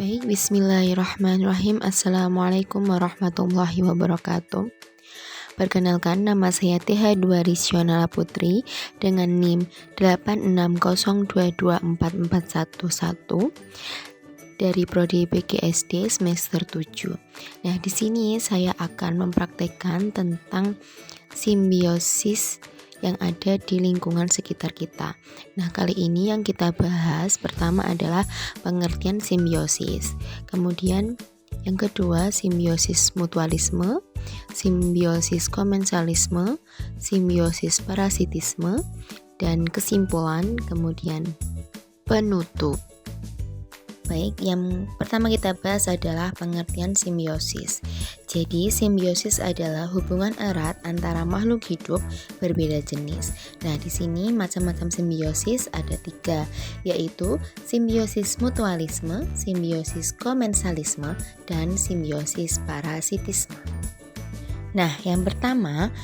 Baik, bismillahirrahmanirrahim. Assalamualaikum warahmatullahi wabarakatuh. Perkenalkan, nama saya TH2 Risyonala Putri dengan NIM 860224411 dari Prodi PGSD semester 7. Nah, di sini saya akan mempraktekkan tentang simbiosis yang ada di lingkungan sekitar kita. Nah, kali ini yang kita bahas pertama adalah pengertian simbiosis. Kemudian yang kedua, simbiosis mutualisme, simbiosis komensalisme, simbiosis parasitisme, dan kesimpulan, kemudian penutup. Baik, yang pertama kita bahas adalah pengertian simbiosis. Jadi, simbiosis adalah hubungan erat antara makhluk hidup berbeda jenis. Nah, di sini macam-macam simbiosis ada 3, yaitu simbiosis mutualisme, simbiosis komensalisme, dan simbiosis parasitisme. Nah, yang pertama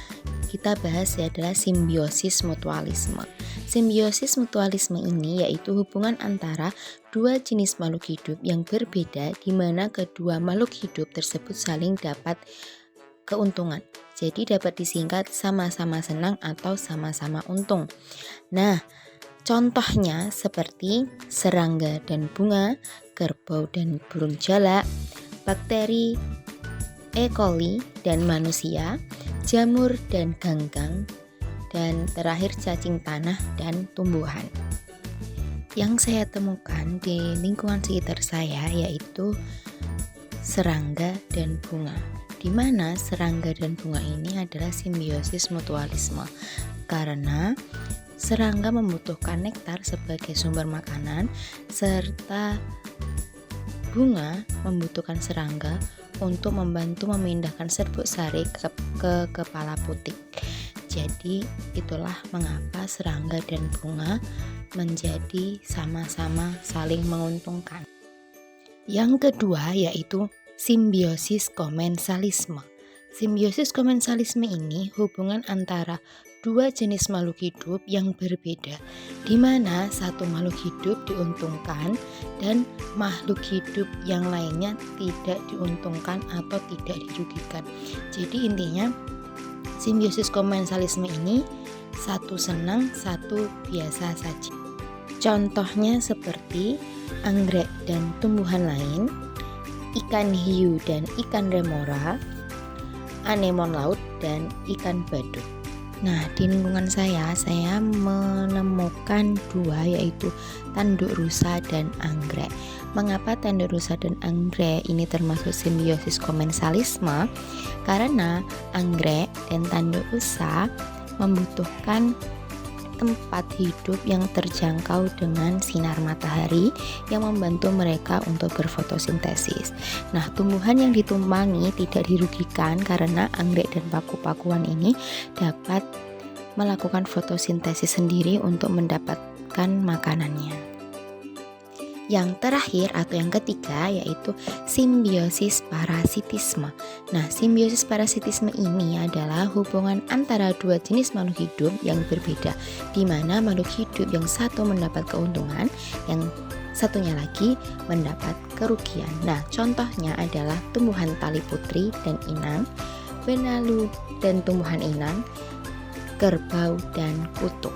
kita bahas adalah simbiosis mutualisme. Simbiosis mutualisme ini yaitu hubungan antara dua jenis makhluk hidup yang berbeda di mana kedua makhluk hidup tersebut saling dapat keuntungan. Jadi dapat disingkat sama-sama senang atau sama-sama untung. Nah, contohnya seperti serangga dan bunga, kerbau dan burung jalak, bakteri, E. coli dan manusia, jamur dan ganggang, dan terakhir cacing tanah dan tumbuhan. Yang saya temukan di lingkungan sekitar saya yaitu serangga dan bunga, di mana serangga dan bunga ini adalah simbiosis mutualisme karena serangga membutuhkan nektar sebagai sumber makanan serta bunga membutuhkan serangga untuk membantu memindahkan serbuk sari ke kepala putik. Jadi itulah mengapa serangga dan bunga menjadi sama-sama saling menguntungkan. Yang kedua yaitu simbiosis komensalisme. Simbiosis komensalisme ini hubungan antara dua jenis makhluk hidup yang berbeda, di mana satu makhluk hidup diuntungkan dan makhluk hidup yang lainnya tidak diuntungkan atau tidak dirugikan. Jadi intinya simbiosis komensalisme ini satu senang, satu biasa saja. Contohnya seperti anggrek dan tumbuhan lain, ikan hiu dan ikan remora, anemon laut dan ikan badut. Nah, di lingkungan saya menemukan dua yaitu tanduk rusa dan anggrek. Mengapa tanduk rusa dan anggrek ini termasuk simbiosis komensalisme? Karena anggrek dan tanduk rusa membutuhkan tempat hidup yang terjangkau dengan sinar matahari yang membantu mereka untuk berfotosintesis. Nah, tumbuhan yang ditumpangi tidak dirugikan karena anggrek dan paku-pakuan ini dapat melakukan fotosintesis sendiri untuk mendapatkan makanannya. Yang terakhir atau yang ketiga yaitu simbiosis parasitisme. Nah, simbiosis parasitisme ini adalah hubungan antara dua jenis makhluk hidup yang berbeda, di mana makhluk hidup yang satu mendapat keuntungan, yang satunya lagi mendapat kerugian. Nah, contohnya adalah tumbuhan tali putri dan inang, benalu dan tumbuhan inang, kerbau dan kutu.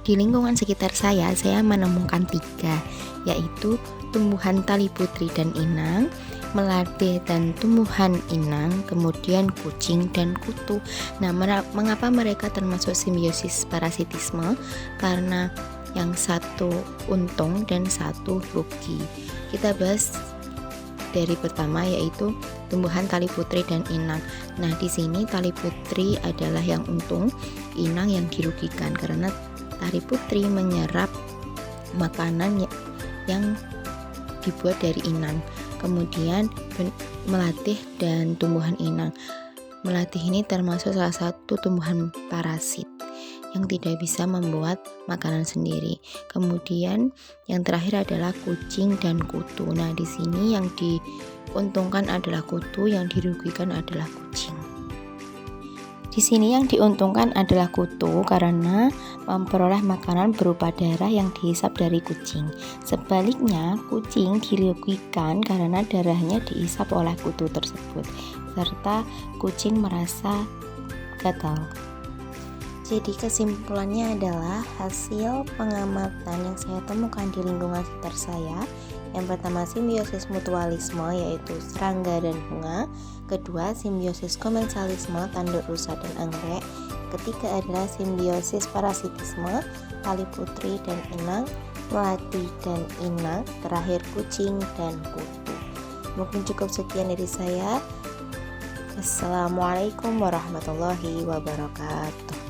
Di lingkungan sekitar saya menemukan 3, yaitu tumbuhan tali putri dan inang, melate dan tumbuhan inang, kemudian kucing dan kutu. Nah, mengapa mereka termasuk simbiosis parasitisme? Karena yang satu untung dan satu rugi. Kita bahas dari pertama yaitu tumbuhan tali putri dan inang. Nah, di sini tali putri adalah yang untung, inang yang dirugikan karena tali putri menyerap makanan yang dibuat dari inang. Kemudian melatih dan tumbuhan inang. Melatih ini termasuk salah satu tumbuhan parasit yang tidak bisa membuat makanan sendiri. Kemudian yang terakhir adalah kucing dan kutu. Nah, di sini yang diuntungkan adalah kutu, yang dirugikan adalah kucing. Di sini yang diuntungkan adalah kutu karena memperoleh makanan berupa darah yang dihisap dari kucing. Sebaliknya, kucing dirugikan karena darahnya dihisap oleh kutu tersebut, serta kucing merasa gatal. Jadi kesimpulannya adalah hasil pengamatan yang saya temukan di lingkungan sekitar saya. Yang pertama, simbiosis mutualisme, yaitu serangga dan bunga. Kedua, simbiosis komensalisme, tanduk rusa dan anggrek. Ketiga adalah simbiosis parasitisme, tali putri dan inang, melati dan inang. Terakhir, kucing dan kutu. Mungkin cukup sekian dari saya. Assalamualaikum warahmatullahi wabarakatuh.